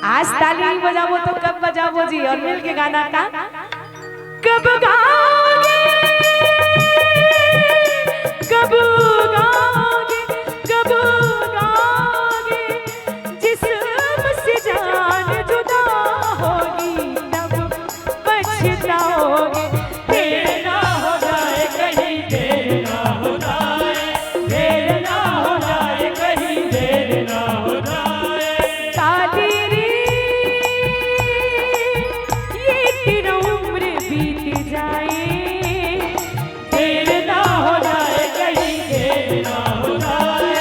आज ताली नहीं बजाबो तो कब बजाबो जी। और मिल के गाना का कब गाओगे कब गाओगे कब गाओगे जिस्म से जान जुदा होगी तब पछताओगे। देर ना हो जाए कहीं देर ना हो जाए देर ना हो जाए कहीं देर ना हो जाए। ताली रे ये तेरा उम्र बीत जाए देर ना हो जाए कहीं देर ना हो जाए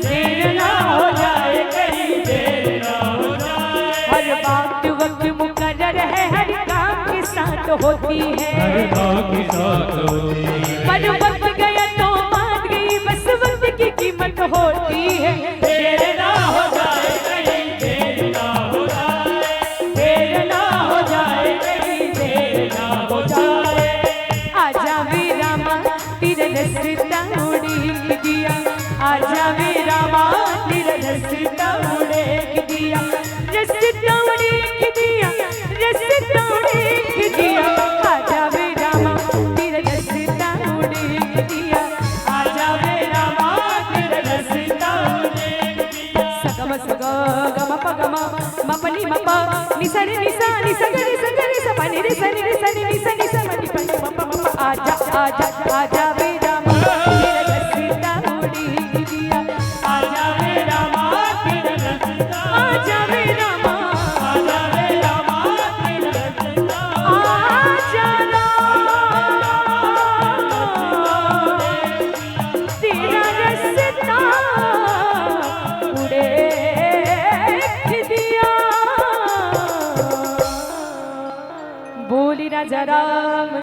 देर ना हो जाए कहीं देर ना हो जाए। हर बात वक्त मुकर्रर है हर काम के साथ होती है हर काम के साथ होती है। पर वक्त गया तो मान गई बस वक्त की कीमत होती है। देर ना हो जाए कहीं देर ना हो जाए देर ना हो जाए कहीं देर ना हो जाए। आजा वे रामा तेरा रस्ता उड़ेक दिया आजा वे रामा तेरा रस्ता उड़ेक दिया रस्ता उड़ेक दिया रस्ता उड़ेक दिया। आजा वे रामा तेरा रस्ता उड़ेक दिया आजा वे रामा तेरा रस्ता उड़ेक दिया। सगम सग गम प गम म प नि म प नि सा रे नि सा नि सा ग रे सा ग रे सा प नि रे सा नि रे सा नि नि सा नि सा म नि प नि म प म प। आजा आजा आजा वे रामा तेरा रस्ता उड़ेक दिया आजा वे रामा तेरा रस्ता आजा वे रामा आजा वे रामा तेरा रस्ता आजा तेरा रस्ता उड़ेक दिया। बोली राजा राम।